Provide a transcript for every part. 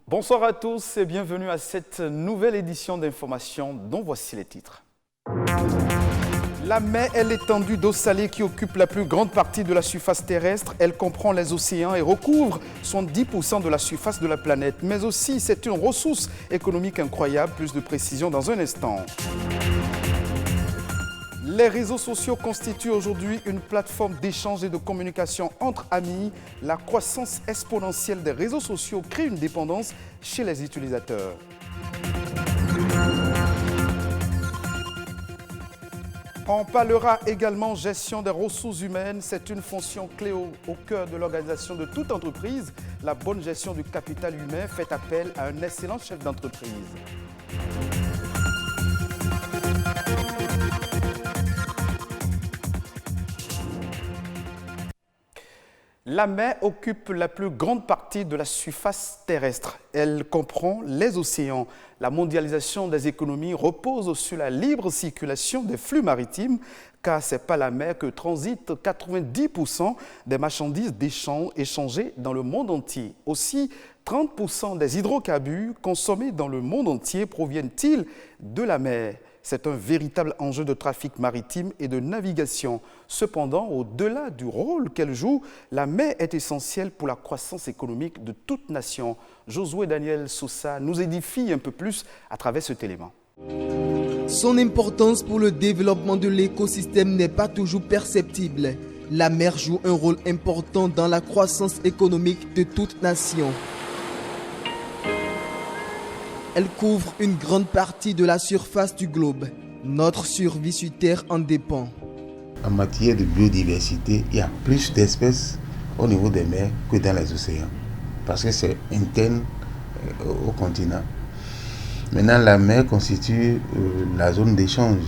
Bonsoir à tous et bienvenue à cette nouvelle édition d'Information dont voici les titres. La mer est l'étendue d'eau salée qui occupe la plus grande partie de la surface terrestre. Elle comprend les océans et recouvre 70% de la surface de la planète. Mais aussi, c'est une ressource économique incroyable. Plus de précision dans un instant. Les réseaux sociaux constituent aujourd'hui une plateforme d'échange et de communication entre amis. La croissance exponentielle des réseaux sociaux crée une dépendance chez les utilisateurs. On parlera également gestion des ressources humaines. C'est une fonction clé au cœur de l'organisation de toute entreprise. La bonne gestion du capital humain fait appel à un excellent chef d'entreprise. La mer occupe la plus grande partie de la surface terrestre. Elle comprend les océans. La mondialisation des économies repose sur la libre circulation des flux maritimes, car ce n'est pas la mer que transitent 90% des marchandises échangées dans le monde entier. Aussi, 30% des hydrocarbures consommés dans le monde entier proviennent-ils de la mer ? C'est un véritable enjeu de trafic maritime et de navigation. Cependant, au-delà du rôle qu'elle joue, la mer est essentielle pour la croissance économique de toute nation. Josué Daniel Sousa nous édifie un peu plus à travers cet élément. Son importance pour le développement de l'écosystème n'est pas toujours perceptible. La mer joue un rôle important dans la croissance économique de toute nation. Elle couvre une grande partie de la surface du globe. Notre survie sur Terre en dépend. En matière de biodiversité, il y a plus d'espèces au niveau des mers que dans les océans. Parce que c'est interne au continent. Maintenant, la mer constitue la zone d'échange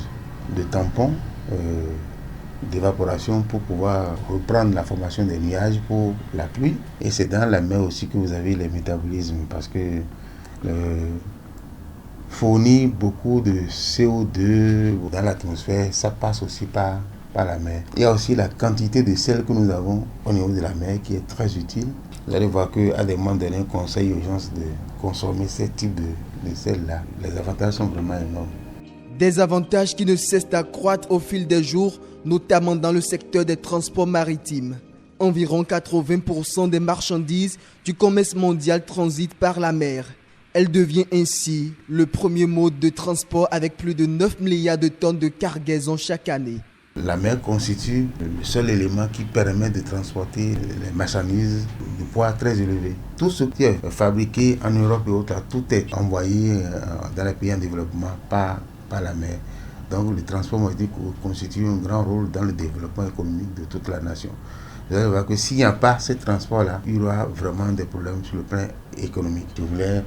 de tampons, d'évaporation pour pouvoir reprendre la formation des nuages pour la pluie. Et c'est dans la mer aussi que vous avez les métabolismes. Parce que fournit beaucoup de CO2 dans l'atmosphère, ça passe aussi par la mer. Il y a aussi la quantité de sel que nous avons au niveau de la mer qui est très utile. Vous allez voir qu'à des moments donnés, on conseille aux gens de consommer ce type de sel-là. Les avantages sont vraiment énormes. Des avantages qui ne cessent d'accroître au fil des jours, notamment dans le secteur des transports maritimes. Environ 80% des marchandises du commerce mondial transitent par la mer. Elle devient ainsi le premier mode de transport avec plus de 9 milliards de tonnes de cargaison chaque année. La mer constitue le seul élément qui permet de transporter les marchandises de poids très élevé. Tout ce qui est fabriqué en Europe et autres, tout est envoyé dans les pays en développement par la mer. Donc le transport maritime constitue un grand rôle dans le développement économique de toute la nation. Vous allez voir que s'il n'y a pas ce transport-là, il y aura vraiment des problèmes sur le plan économique. Je voulais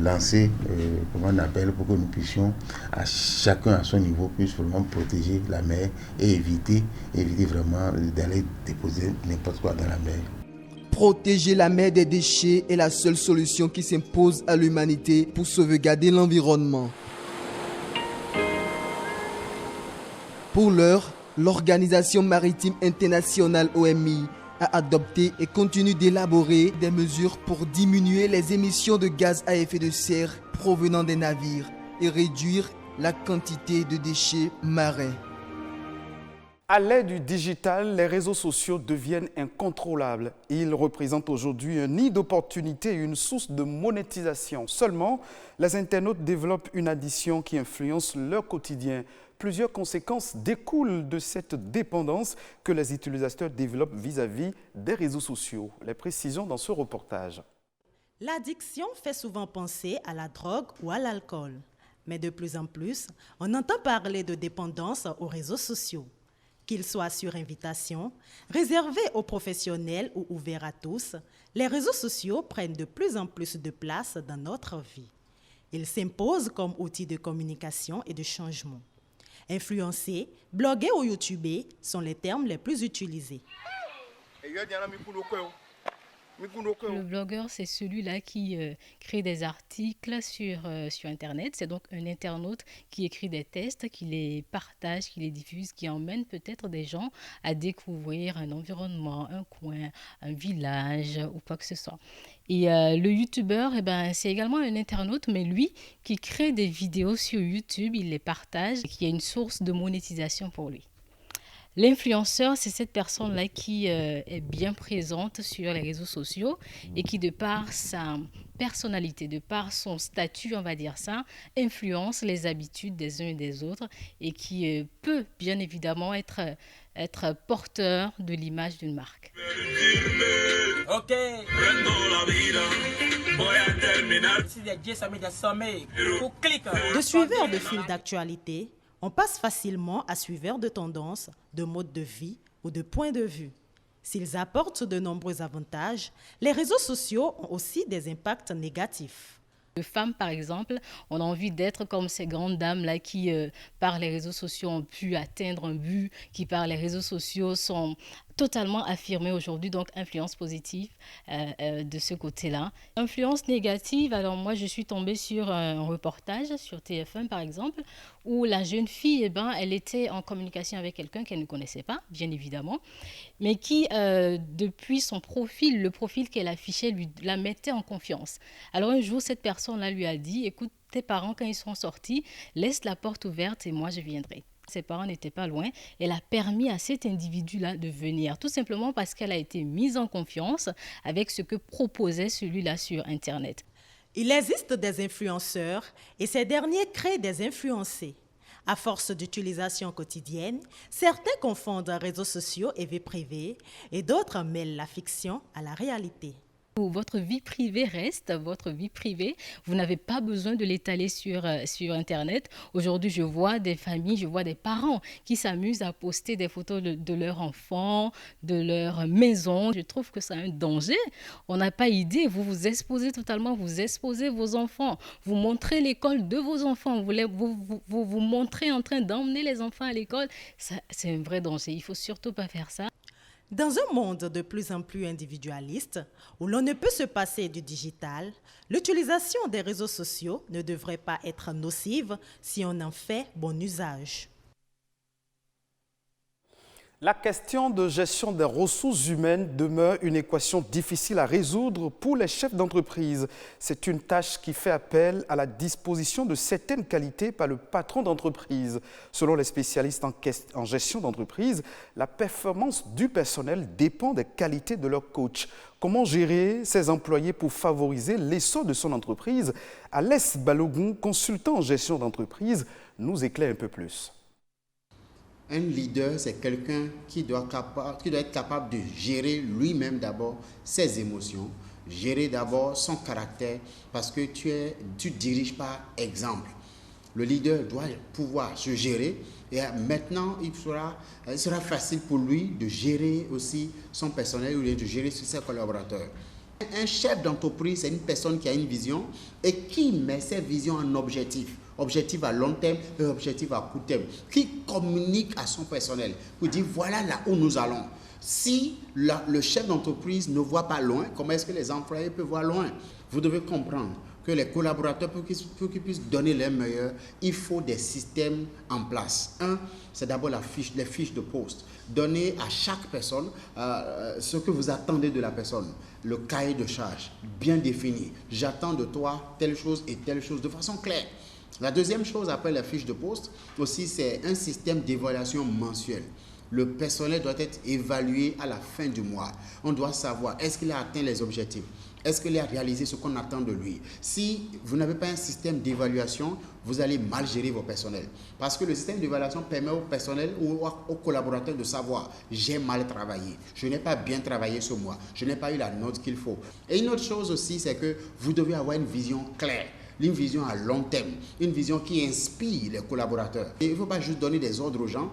lancer comment on appelle pour que nous puissions, à chacun à son niveau, puisse vraiment protéger la mer et éviter vraiment d'aller déposer n'importe quoi dans la mer. Protéger la mer des déchets est la seule solution qui s'impose à l'humanité pour sauvegarder l'environnement. Pour l'heure, l'Organisation maritime internationale OMI a adopté et continue d'élaborer des mesures pour diminuer les émissions de gaz à effet de serre provenant des navires et réduire la quantité de déchets marins. À l'aide du digital, les réseaux sociaux deviennent incontrôlables. Ils représentent aujourd'hui un nid d'opportunités et une source de monétisation. Seulement, les internautes développent une addiction qui influence leur quotidien. Plusieurs conséquences découlent de cette dépendance que les utilisateurs développent vis-à-vis des réseaux sociaux. Les précisions dans ce reportage. L'addiction fait souvent penser à la drogue ou à l'alcool. Mais de plus en plus, on entend parler de dépendance aux réseaux sociaux. Qu'ils soient sur invitation, réservés aux professionnels ou ouverts à tous, les réseaux sociaux prennent de plus en plus de place dans notre vie. Ils s'imposent comme outil de communication et de changement. Influencer, bloguer ou youtuber sont les termes les plus utilisés. Le blogueur, c'est celui-là qui crée des articles sur Internet. C'est donc un internaute qui écrit des textes, qui les partage, qui les diffuse, qui emmène peut-être des gens à découvrir un environnement, un coin, un village ou quoi que ce soit. Et le youtubeur, c'est également un internaute, mais lui qui crée des vidéos sur YouTube, il les partage, qui est une source de monétisation pour lui. L'influenceur, c'est cette personne-là qui est bien présente sur les réseaux sociaux et qui, de par sa personnalité, de par son statut, on va dire ça, influence les habitudes des uns et des autres et qui peut bien évidemment être porteur de l'image d'une marque. De suiveurs de fil d'actualité, on passe facilement à suiveurs de tendances, de mode de vie ou de point de vue. S'ils apportent de nombreux avantages, les réseaux sociaux ont aussi des impacts négatifs. Les femmes, par exemple, on a envie d'être comme ces grandes dames-là qui, par les réseaux sociaux, ont pu atteindre un but, qui, par les réseaux sociaux, sont totalement affirmées aujourd'hui, donc influence positive de ce côté-là. Influence négative, alors moi, je suis tombée sur un reportage sur TF1, par exemple, où la jeune fille, elle était en communication avec quelqu'un qu'elle ne connaissait pas, bien évidemment, mais qui, depuis son profil, le profil qu'elle affichait, la mettait en confiance. Alors un jour, cette personne-là lui a dit, écoute, tes parents, quand ils sont sortis, laisse la porte ouverte et moi, je viendrai. Ses parents n'étaient pas loin. Elle a permis à cet individu-là de venir, tout simplement parce qu'elle a été mise en confiance avec ce que proposait celui-là sur Internet. Il existe des influenceurs et ces derniers créent des influencés. À force d'utilisation quotidienne, certains confondent réseaux sociaux et vie privée et d'autres mêlent la fiction à la réalité. Votre vie privée reste votre vie privée. Vous n'avez pas besoin de l'étaler sur Internet. Aujourd'hui, je vois des familles, je vois des parents qui s'amusent à poster des photos de leurs enfants, de leur maison. Je trouve que c'est un danger. On n'a pas idée. Vous vous exposez totalement, vous exposez vos enfants. Vous montrez l'école de vos enfants. Vous montrez en train d'emmener les enfants à l'école. C'est un vrai danger. Il ne faut surtout pas faire ça. Dans un monde de plus en plus individualiste, où l'on ne peut se passer du digital, l'utilisation des réseaux sociaux ne devrait pas être nocive si on en fait bon usage. La question de gestion des ressources humaines demeure une équation difficile à résoudre pour les chefs d'entreprise. C'est une tâche qui fait appel à la disposition de certaines qualités par le patron d'entreprise. Selon les spécialistes en gestion d'entreprise, la performance du personnel dépend des qualités de leur coach. Comment gérer ses employés pour favoriser l'essor de son entreprise? Alès Balogun, consultant en gestion d'entreprise, nous éclaire un peu plus. Un leader, c'est quelqu'un qui doit être capable de gérer lui-même d'abord ses émotions, gérer d'abord son caractère, parce que tu diriges par exemple. Le leader doit pouvoir se gérer et maintenant, il sera facile pour lui de gérer aussi son personnel ou de gérer ses collaborateurs. Un chef d'entreprise, c'est une personne qui a une vision et qui met ses visions en objectif. Objectif à long terme et objectif à court terme, qui communique à son personnel pour dire voilà là où nous allons. Si le chef d'entreprise ne voit pas loin, comment est-ce que les employés peuvent voir loin? Vous devez comprendre que les collaborateurs, pour qu'ils puissent donner leur meilleur, il faut des systèmes en place. Un, c'est d'abord les fiches de poste. Donnez à chaque personne ce que vous attendez de la personne. Le cahier de charge bien défini. J'attends de toi telle chose et telle chose de façon claire. La deuxième chose après la fiche de poste aussi, c'est un système d'évaluation mensuelle. Le personnel doit être évalué à la fin du mois. On doit savoir est-ce qu'il a atteint les objectifs, est-ce qu'il a réalisé ce qu'on attend de lui. Si vous n'avez pas un système d'évaluation, vous allez mal gérer vos personnels. Parce que le système d'évaluation permet au personnel ou aux collaborateurs de savoir j'ai mal travaillé, je n'ai pas bien travaillé ce mois, je n'ai pas eu la note qu'il faut. Et une autre chose aussi, c'est que vous devez avoir une vision claire. Une vision à long terme, une vision qui inspire les collaborateurs. Et il ne faut pas juste donner des ordres aux gens,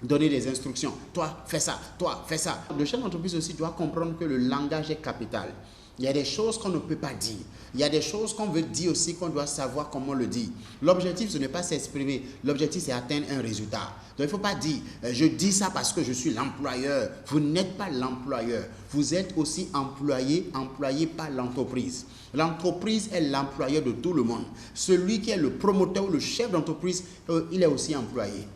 donner des instructions. Toi, fais ça, toi, fais ça. Le chef d'entreprise aussi doit comprendre que le langage est capital. Il y a des choses qu'on ne peut pas dire. Il y a des choses qu'on veut dire aussi, qu'on doit savoir comment le dire. L'objectif, ce n'est pas s'exprimer. L'objectif, c'est atteindre un résultat. Donc, il ne faut pas dire, je dis ça parce que je suis l'employeur. Vous n'êtes pas l'employeur. Vous êtes aussi employé par l'entreprise. L'entreprise est l'employeur de tout le monde. Celui qui est le promoteur ou le chef d'entreprise, il est aussi employé.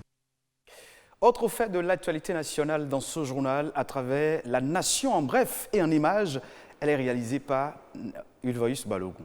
Autre fait de l'actualité nationale dans ce journal, à travers La Nation en bref et en images, elle est réalisée par Ulvaeus Balogun.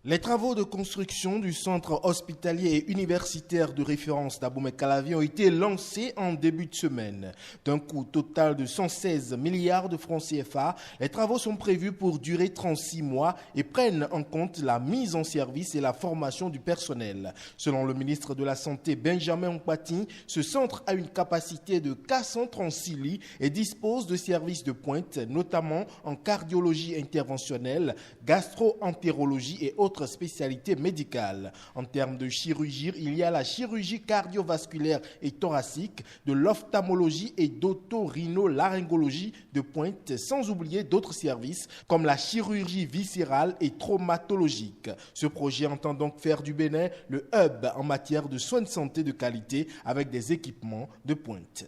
Les travaux de construction du centre hospitalier et universitaire de référence d'Abomey-Calavi ont été lancés en début de semaine. D'un coût total de 116 milliards de francs CFA, les travaux sont prévus pour durer 36 mois et prennent en compte la mise en service et la formation du personnel. Selon le ministre de la Santé Benjamin Nkpati, ce centre a une capacité de 436 lits et dispose de services de pointe, notamment en cardiologie interventionnelle, gastro-entérologie et autres spécialités médicales. En termes de chirurgie, il y a la chirurgie cardiovasculaire et thoracique, de l'ophtalmologie et d'otorhinolaryngologie de pointe, sans oublier d'autres services comme la chirurgie viscérale et traumatologique. Ce projet entend donc faire du Bénin le hub en matière de soins de santé de qualité avec des équipements de pointe.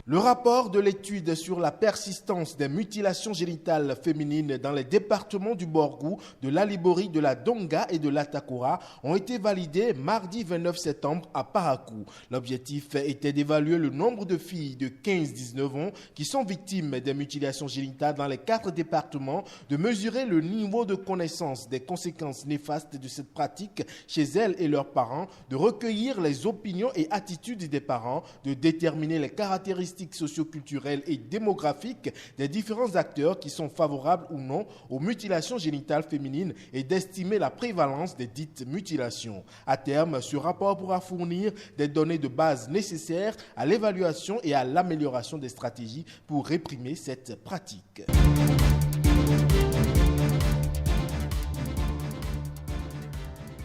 Le rapport de l'étude sur la persistance des mutilations génitales féminines dans les départements du Borgou, de l'Alibori, de la Donga et de l'Atakura ont été validés mardi 29 septembre à Parakou. L'objectif était d'évaluer le nombre de filles de 15-19 ans qui sont victimes des mutilations génitales dans les 4 départements, de mesurer le niveau de connaissance des conséquences néfastes de cette pratique chez elles et leurs parents, de recueillir les opinions et attitudes des parents, de déterminer les caractéristiques socioculturelles et démographiques des différents acteurs qui sont favorables ou non aux mutilations génitales féminines et d'estimer la prévalence des dites mutilations. À terme, ce rapport pourra fournir des données de base nécessaires à l'évaluation et à l'amélioration des stratégies pour réprimer cette pratique.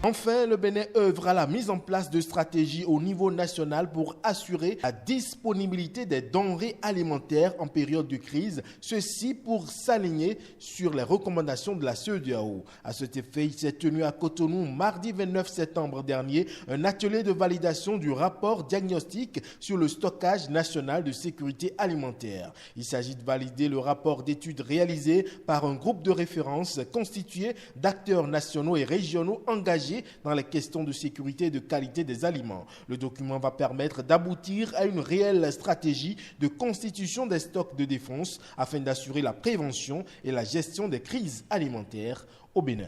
Enfin, le Bénin œuvre à la mise en place de stratégies au niveau national pour assurer la disponibilité des denrées alimentaires en période de crise, ceci pour s'aligner sur les recommandations de la CEDEAO. À cet effet, il s'est tenu à Cotonou mardi 29 septembre dernier un atelier de validation du rapport diagnostic sur le stockage national de sécurité alimentaire. Il s'agit de valider le rapport d'études réalisé par un groupe de référence constitué d'acteurs nationaux et régionaux engagés dans les questions de sécurité et de qualité des aliments. Le document va permettre d'aboutir à une réelle stratégie de constitution des stocks de défense afin d'assurer la prévention et la gestion des crises alimentaires au Bénin.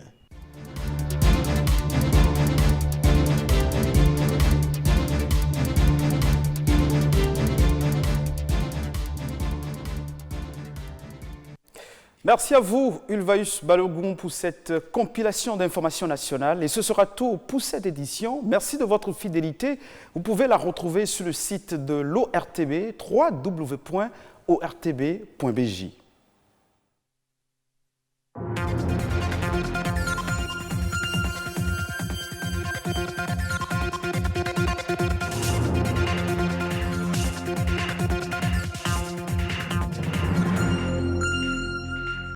Merci à vous, Ulvaeus Balogun, pour cette compilation d'informations nationales. Et ce sera tout pour cette édition. Merci de votre fidélité. Vous pouvez la retrouver sur le site de l'ORTB, www.ortb.bj.